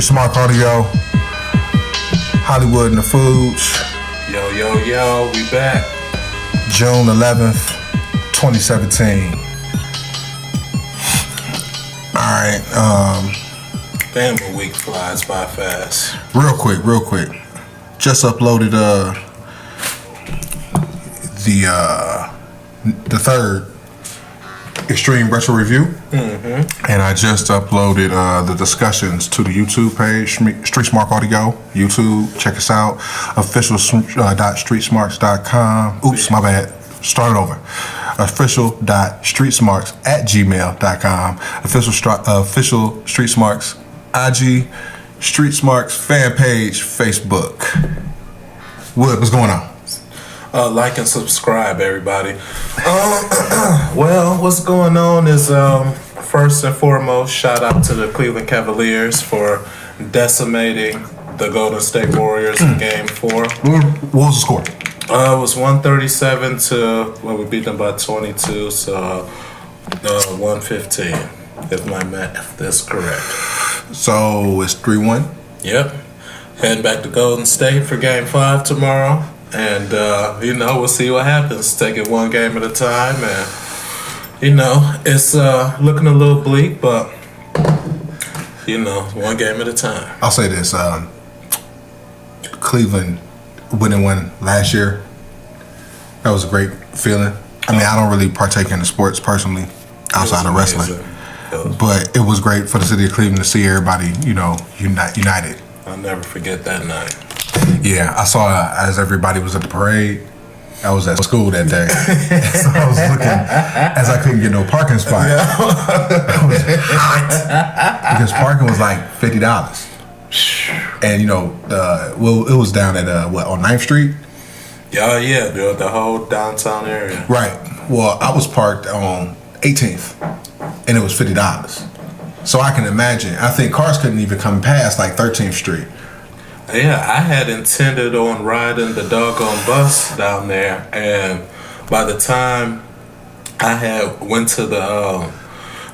Smart Audio, Hollywood in the Foods. Yo, we back. June 11th, 2017. Alright, Damn, a week flies by fast. real quick. Just uploaded the third Extreme Retro Review. And I just uploaded the discussions to the YouTube page, Street Smart Audio, YouTube. Check us out. Official.streetsmarts.com. Oops, my bad. Start over. Official.streetsmarts@gmail.com. Official Street Smarts IG, Street Smarts fan page, Facebook. Wood, what's going on? Like and subscribe, everybody. Well, what's going on is first and foremost, shout out to the Cleveland Cavaliers for decimating the Golden State Warriors in Game 4. What was the score? It was 137 to, well, we beat them by 22, so 115, if my math is correct. So it's 3-1. Yep. Heading back to Golden State for Game 5 tomorrow. And, we'll see what happens. Take it one game at a time. And, it's looking a little bleak, but, one game at a time. I'll say this. Cleveland winning one last year. That was a great feeling. I mean, I don't really partake in the sports personally outside of wrestling. But it was great for the city of Cleveland to see everybody, united. I'll never forget that night. Yeah, I saw as everybody was at the parade. I was at school that day. So I was looking as I couldn't get no parking spot. I was hot. Because parking was like $50. And it was down at on 9th Street? Yeah, the whole downtown area. Right. Well, I was parked on 18th and it was $50. So I can imagine. I think cars couldn't even come past like 13th Street. Yeah, I had intended on riding the doggone bus down there, and by the time I had went to the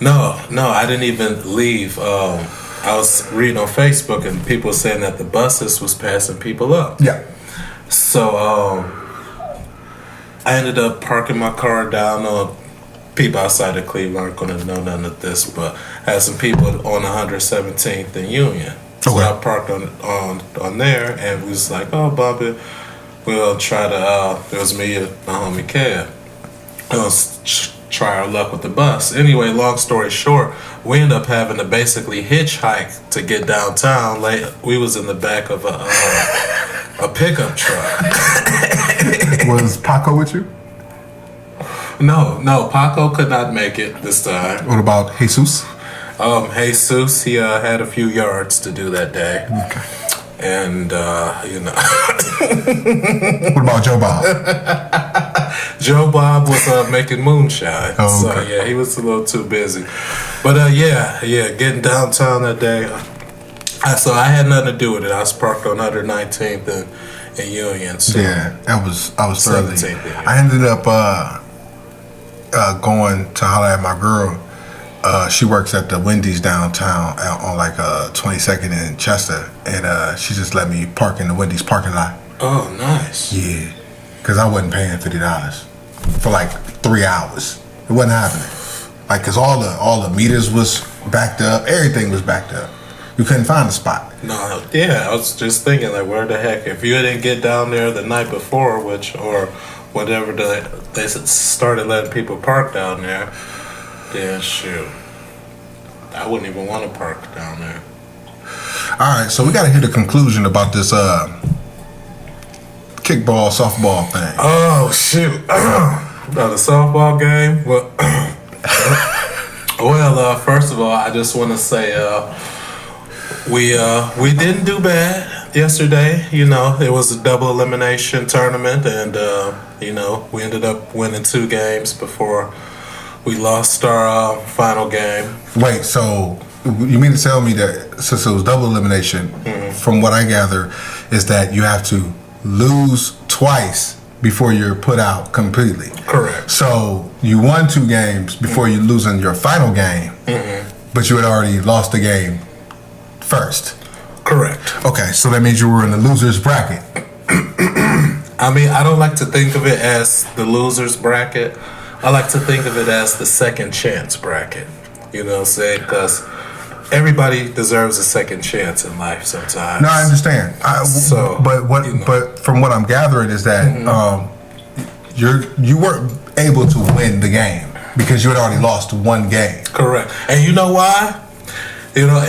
no, I didn't even leave. I was reading on Facebook and people saying that the buses was passing people up. Yeah. So I ended up parking my car down on, people outside of Cleveland aren't going to know none of this, but I had some people on 117th and Union. So I parked on there, and we was like, oh, Bobby, we'll try to, it was me and my homie Kev. We'll try our luck with the bus. Anyway, long story short, we ended up having to basically hitchhike to get downtown. We was in the back of a pickup truck. Was Paco with you? No, Paco could not make it this time. What about Jesus? Jesus, he had a few yards to do that day. Okay. And, What about Joe Bob? Joe Bob was making moonshine. Oh, okay. So, yeah, he was a little too busy. But, getting downtown that day. So I had nothing to do with it. I was parked on 119th and Union. So Yeah, I was thoroughly. 17th. I ended up going to holler at my girl. She works at the Wendy's downtown on like 22nd and Chester, and she just let me park in the Wendy's parking lot. Oh, nice. Yeah, because I wasn't paying $50 for like 3 hours. It wasn't happening. Like, cause all the meters was backed up, everything was backed up. You couldn't find a spot. No, yeah, I was just thinking, like, where the heck, if you didn't get down there the night before, or whatever, they started letting people park down there. Yeah, shoot. I wouldn't even want to park down there. Alright, so we gotta hear the conclusion about this kickball, softball thing. Oh, shoot. About the softball game? Well, first of all, I just want to say we didn't do bad yesterday. It was a double elimination tournament, and we ended up winning 2 games before we lost our final game. Wait, so you mean to tell me that since it was double elimination, from what I gather, is that you have to lose twice before you're put out completely? Correct. So you won 2 games before you losing your final game, but you had already lost the game first. Correct. Okay, so that means you were in the loser's bracket. I mean, I don't like to think of it as the loser's bracket. I like to think of it as the second chance bracket. You know what I'm saying? Because everybody deserves a second chance in life sometimes. No, I understand. But from what I'm gathering is that you weren't able to win the game because you had already lost one game. Correct. And you know why? You know,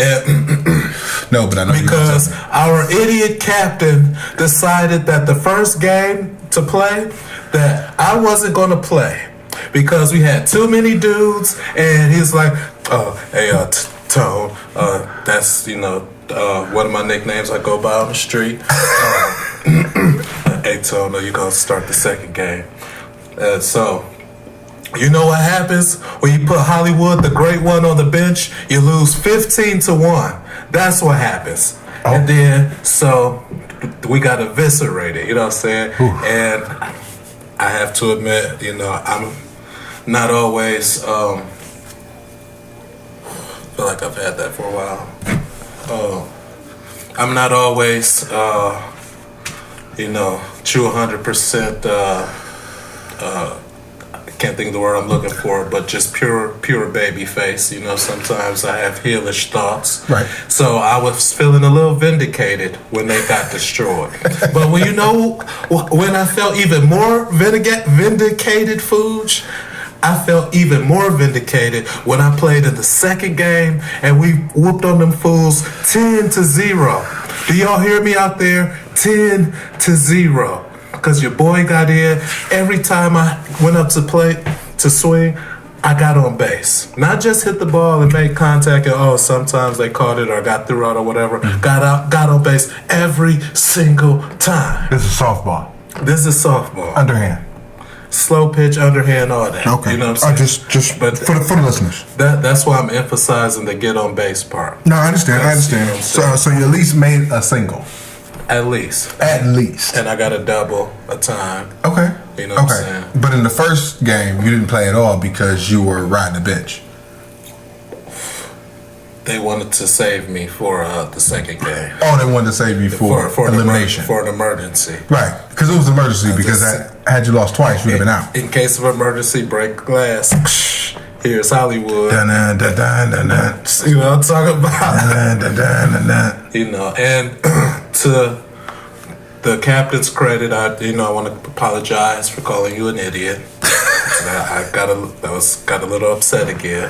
no, but I know because our idiot captain decided that the first game to play that I wasn't going to play because we had too many dudes, and he's like, hey, Tone, that's one of my nicknames I go by on the street. Hey, Tone, you're gonna start the second game. So. You know what happens when you put Hollywood, the great one, on the bench? You lose 15-1. That's what happens. Oh. And then, so we got eviscerated, you know what I'm saying? Ooh. And I have to admit, I'm not always, feel like I've had that for a while. I'm not always, true 100%, can't think of the word I'm looking for, but just pure baby face. Sometimes I have heelish thoughts. Right. So I was feeling a little vindicated when they got destroyed. But when I felt even more vindicated, Fuge, I felt even more vindicated when I played in the second game and we whooped on them fools 10-0. Do y'all hear me out there? 10-0. Because your boy got in. Every time I went up to swing, I got on base. Not just hit the ball and make contact and sometimes they caught it or got through out or whatever. Mm-hmm. Got on base every single time. This is softball. This is softball. Underhand. Slow pitch, underhand, all that. Okay. You know what I'm saying? Just for the listeners. That's why I'm emphasizing the get on base part. No, I understand. So you at least made a single. At least. And I got a double a time. Okay. You know what I'm saying? But in the first game, you didn't play at all because you were riding the bench. They wanted to save me for the second game. Oh, they wanted to save you for elimination. For an emergency. Right. Because it was an emergency because had you lost twice, you would have been out. In case of emergency, break glass. Here's Hollywood. Dun, dun, dun, dun, dun, dun. You know what I'm talking about? Dun, dun, dun, dun, dun. And to the captain's credit, I want to apologize for calling you an idiot. I got a little upset again.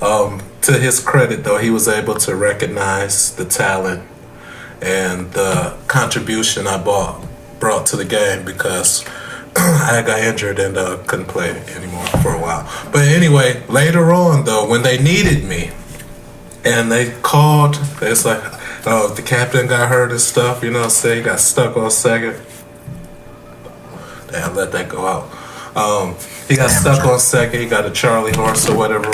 To his credit, though, he was able to recognize the talent and the contribution I brought to the game because I got injured and couldn't play anymore for a while. But anyway, later on, though, when they needed me and they called, it's like, the captain got hurt and stuff, he got stuck on second. Damn, let that go out. He got stuck on second, he got a Charlie horse or whatever,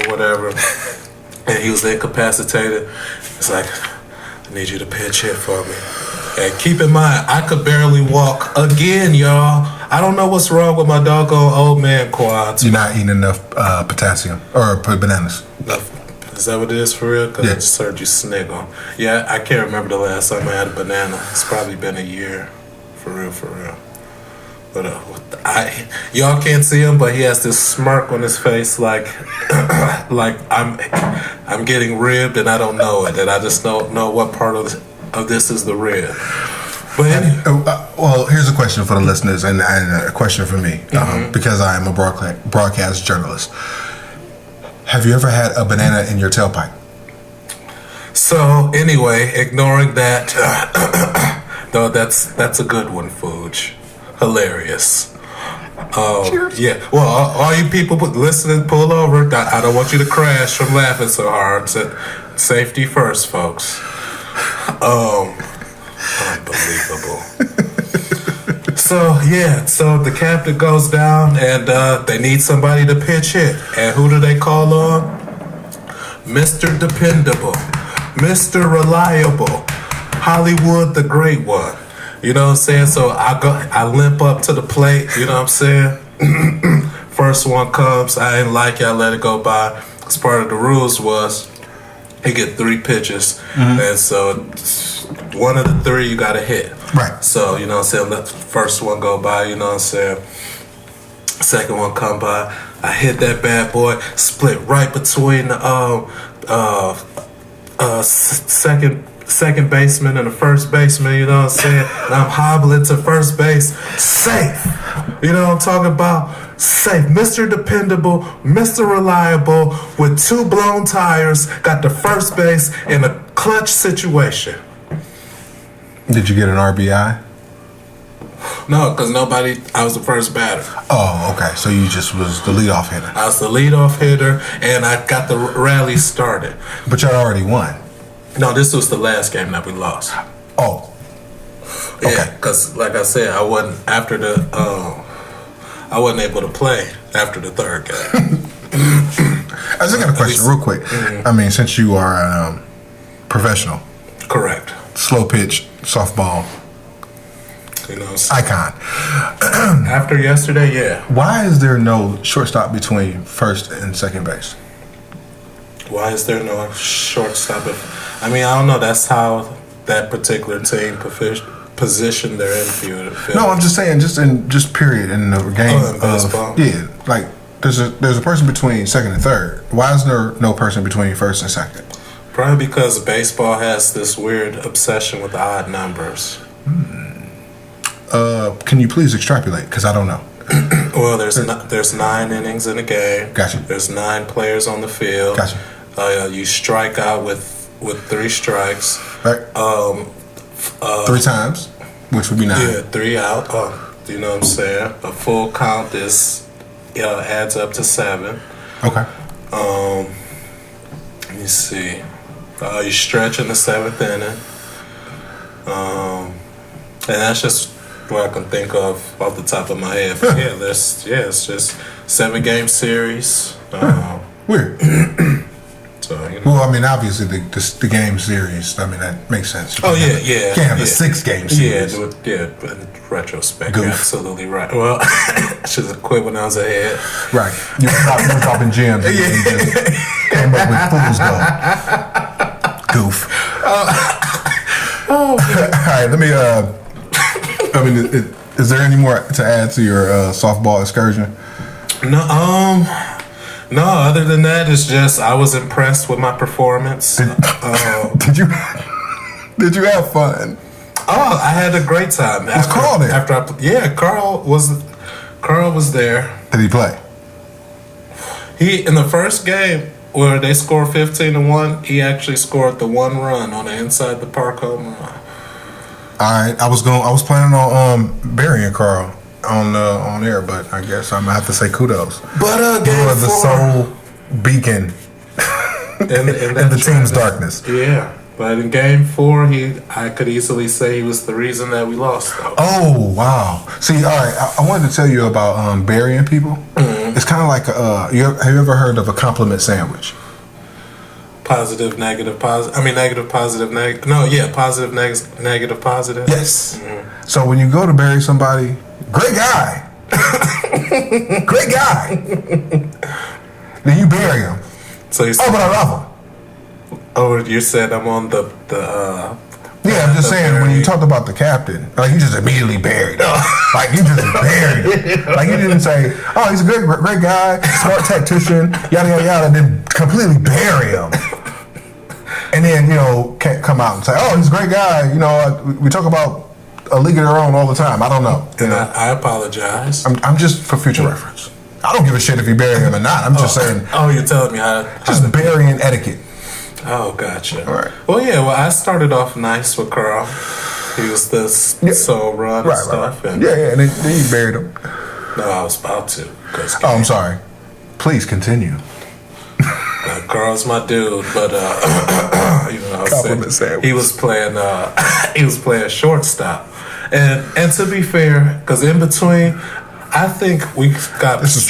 and he was incapacitated. It's like, I need you to pitch hit for me. And keep in mind, I could barely walk again, y'all. I don't know what's wrong with my doggone old man quads. You're not eating enough potassium or bananas. Is that what it is for real? Because yeah. I just heard you sniggle. Yeah, I can't remember the last time I had a banana. It's probably been a year. For real. But y'all can't see him, but he has this smirk on his face like I'm getting ribbed and I don't know it. And I just don't know what part of this is the rib. But anyway. Well, here's a question for the listeners and a question for me, because I am a broadcast journalist. Have you ever had a banana in your tailpipe? So anyway, ignoring that, though, that's a good one, Fuge. Hilarious. Cheers. Yeah. Well, all you people listening, pull over. I don't want you to crash from laughing so hard. So, safety first, folks. Unbelievable. So the captain goes down and they need somebody to pitch hit. And who do they call on? Mr. Dependable, Mr. Reliable, Hollywood the Great One. You know what I'm saying? So I limp up to the plate, you know what I'm saying? First one comes, I ain't like it, I let it go by. Because part of the rules was he get 3 pitches. And so one of the three you got to hit. Right. So, you know what I'm saying, let the first one go by, you know what I'm saying. Second one come by. I hit that bad boy, split right between the second baseman and the first baseman, you know what I'm saying? And I'm hobbling to first base, safe. You know what I'm talking about? Safe. Mr. Dependable, Mr. Reliable, with 2 blown tires, got to first base in a clutch situation. Did you get an RBI? No, because I was the first batter. Oh, okay. So you just was the leadoff hitter. I was the leadoff hitter, and I got the rally started. But you already won. No, this was the last game that we lost. Oh. Yeah, Okay. because like I said, I wasn't able to play after the third game. I just got a question real quick. I mean, since you are a professional. Correct. Slow pitch, softball. You know, Icon. after yesterday, yeah. Why is there no shortstop between first and second base? Why is there no shortstop? I mean, I don't know. That's how that particular team positioned their infield. No, I'm just saying, just period in the game. In baseball. Yeah, like there's a person between second and third. Why is there no person between first and second? Probably because baseball has this weird obsession with odd numbers. Can you please extrapolate? Because I don't know. Well, there's 9 innings in a game. Gotcha. There's 9 players on the field. Gotcha. You strike out with 3 strikes. Right. 3 times, which would be 9. Yeah, 3 out. You know what I'm saying? A full count adds up to 7. Okay. Let me see. You stretch in the 7th inning. And that's just what I can think of off the top of my head. But it's just 7-game series. Weird. So, you know. Well, I mean, obviously the game series. I mean, that makes sense. You yeah. You can't have a 6-game series. But in retrospect, Goof. you're absolutely right. Well, I should have quit when I was ahead. Right. You were dropping gems and you just came up with fool's gold. Goof. All right, let me. I mean, is there any more to add to your softball excursion? No. Other than that, it's just I was impressed with my performance. Did you have fun? Oh, I had a great time. Was Carl there? Carl was there. Did he play? He in the first game where they scored 15-1, he actually scored the 1 run on the inside the park home run. All right, I was planning on burying Carl on air, but I guess I'm gonna have to say kudos. But you are the sole beacon in the team's darkness. Yeah, but in game 4, I could easily say he was the reason that we lost. Though. Oh wow! See, all right, I wanted to tell you about burying people. Mm-hmm. It's kind of like have you ever heard of a compliment sandwich? Positive, negative, positive. I mean, negative, positive, negative. No, yeah, positive, negative, positive. Yes. Mm-hmm. So when you go to bury somebody, great guy, great guy, then you bury him. So you but I love him. Oh, you said I'm on the Yeah, I'm just saying, when you talked about the captain, like you just immediately buried him. Like you just buried him. Like you didn't say, oh, he's a great guy, smart tactician, yada, yada, yada, and then completely bury him. And then, can't come out and say, oh, he's a great guy. We talk about a league of their own all the time. I don't know. I apologize. I'm just for future reference. I don't give a shit if you bury him or not. I'm just saying. Oh, you're telling me how just burying etiquette. Oh, gotcha. All right. Well, yeah. Well, I started off nice with Carl. He was the sole run and stuff. Right. And then you buried him. No, I was about to. I'm sorry. Please continue. Carl's my dude, but he was playing. He was playing shortstop, and to be fair, because in between. I think we got... This is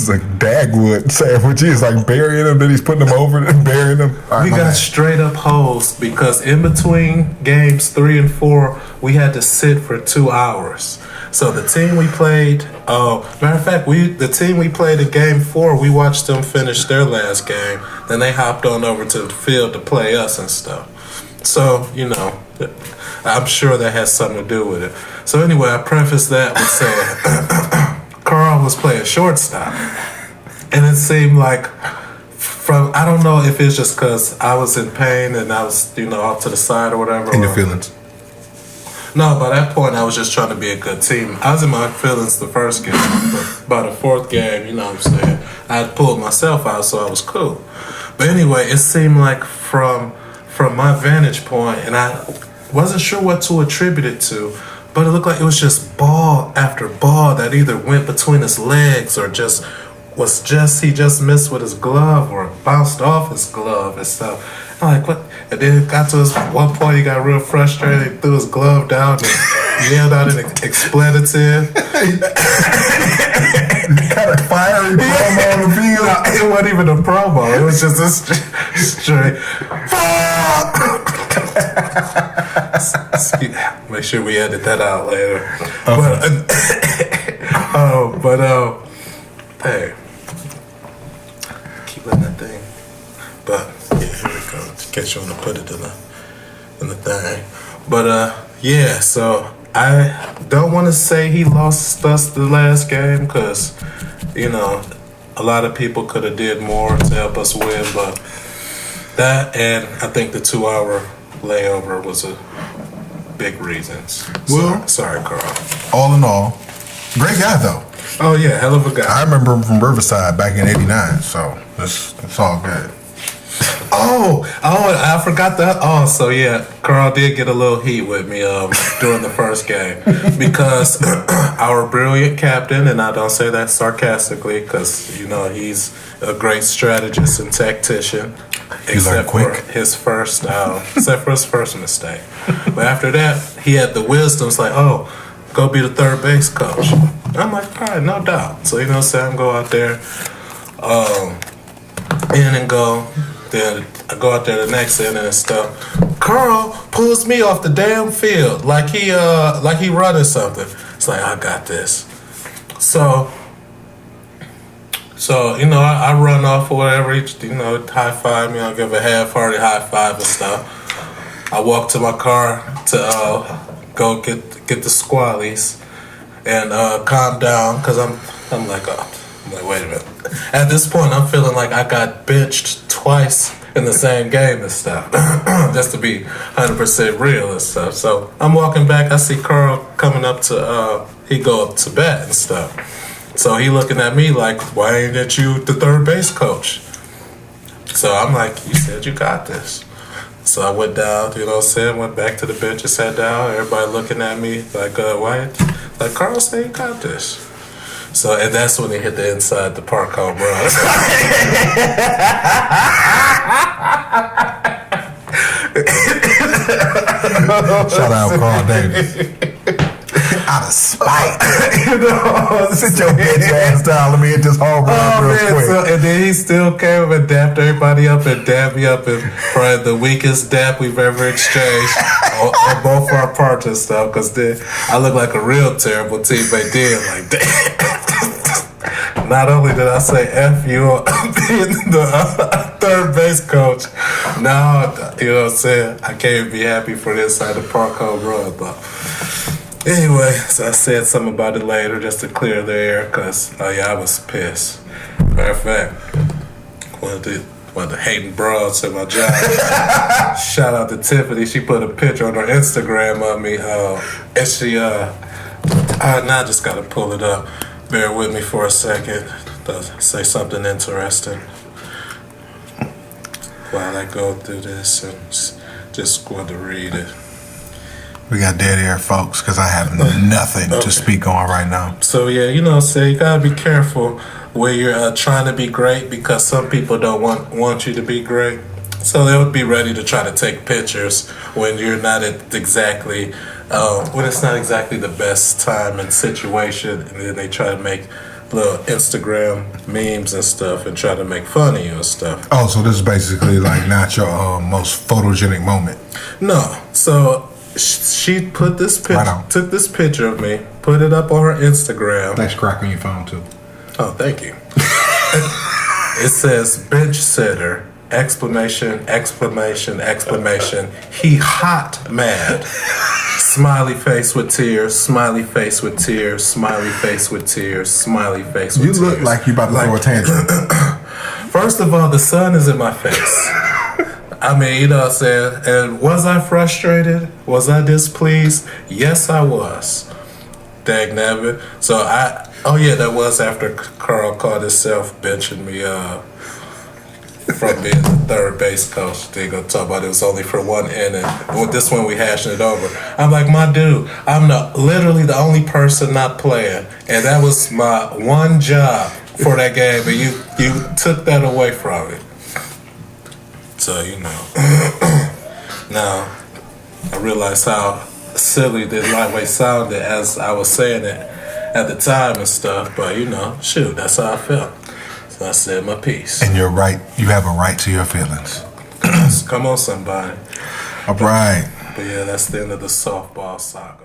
a Dagwood sandwich. He's like burying him, then he's putting them over and burying them. We got straight up hosed because in between games 3 and 4, we had to sit for 2 hours. So the team we played... matter of fact, the team we played in game 4, we watched them finish their last game. Then they hopped on over to the field to play us and stuff. So, I'm sure that has something to do with it. So anyway, I prefaced that with saying Carl was playing shortstop, and it seemed like I don't know if it's just because I was in pain and I was off to the side or whatever. In your feelings. No, by that point I was just trying to be a good team. I was in my feelings the first game, but by the fourth game, you know what I'm saying, I had pulled myself out, so I was cool. But anyway, it seemed like from my vantage point, and I wasn't sure what to attribute it to, but it looked like it was just ball after ball that either went between his legs or he just missed with his glove or bounced off his glove and stuff. I'm like, what? And then it got to one point, he got real frustrated, he threw his glove down and yelled out an expletive. Kind of fiery promo on the field. No, it wasn't even a promo. It was just a straight. Make sure we edit that out later. Okay. Hey, keep letting that thing. But yeah, here we go. In case you want to put it in the thing. But yeah. So I don't want to say he lost us the last game because a lot of people could have did more to help us win, but that and I think the 2-hour layover was a big reason. Well, sorry, Carl. All in all, great guy though. Oh yeah, hell of a guy. I remember him from Riverside back in '89, so it's all good. Oh, I forgot that. Oh, so yeah, Carl did get a little heat with me during the first game because our brilliant captain, and I don't say that sarcastically because he's a great strategist and tactician, except for his first mistake. But after that, he had the wisdom. It's like, oh, go be the third base coach. I'm like, all right, no doubt. So I'm go out there, in and go. Then I go out there the next inning and stuff. Carl pulls me off the damn field like he running something. It's like, I got this. So I run off or whatever. High five me. I'll give a half-hearted high five and stuff. I walk to my car to go get the squallies and calm down because I'm like, wait a minute. At this point, I'm feeling like I got benched twice in the same game and stuff, just to be 100% real and stuff. So I'm walking back. I see Carl coming up to, he go up to bat and stuff. So he looking at me like, why ain't you the third base coach? So I'm like, you said you got this. So I went down, went back to the bench and sat down. Everybody looking at me like, why? Like, Carl said you got this. So, and that's when he hit the inside the park home run. Shout out Carl Davis. Out of spite. Sit your bitch ass down. Let me hit this home run real quick. So, and then he still came and dapped everybody up and dapped me up in probably the weakest dap we've ever exchanged on both our parts and stuff. Because then I look like a real terrible teammate then. Like, damn. Not only did I say F you on being the third base coach, now, I can't be happy for the inside the park home run. But anyway, so I said something about it later just to clear the air because, I was pissed. Matter of fact, one of the hating broads at my job, shout out to Tiffany, she put a picture on her Instagram of me, and she, now I just got to pull it up. Bear with me for a second. Say something interesting while I go through this and just going to read it. We got dead air, folks, because I have nothing to speak on right now. So yeah, you gotta be careful where you're trying to be great because some people don't want you to be great. So they would be ready to try to take pictures when you're not at exactly. When it's not exactly the best time and situation, and then they try to make little Instagram memes and stuff and try to make fun of you and stuff. Oh, so this is basically like not your most photogenic moment. No, so she put this picture, took this picture of me, put it up on her Instagram. Nice crack on your phone too. Oh, thank you. It says bench sitter, Exclamation, exclamation, exclamation. He hot mad. Smiley face with tears, smiley face with tears, smiley face with tears, smiley face with tears. You look like you about to throw a tantrum. First of all, the sun is in my face. I mean, you know what I'm saying? And was I frustrated? Was I displeased? Yes, I was. Dang nabbit. So oh yeah, that was after Carl caught himself benching me from being the third base coach. They gonna talk about it was only for one inning. With this one, we hashing it over. I'm like, my dude, I'm literally the only person not playing, and that was my one job for that game, and you took that away from me. So you know, now I realize how silly this lightweight sounded as I was saying it at the time and stuff. But you know, shoot, that's how I felt. So I said my piece. And you're right. You have a right to your feelings. Come on, somebody. All right. But yeah, that's the end of the softball saga.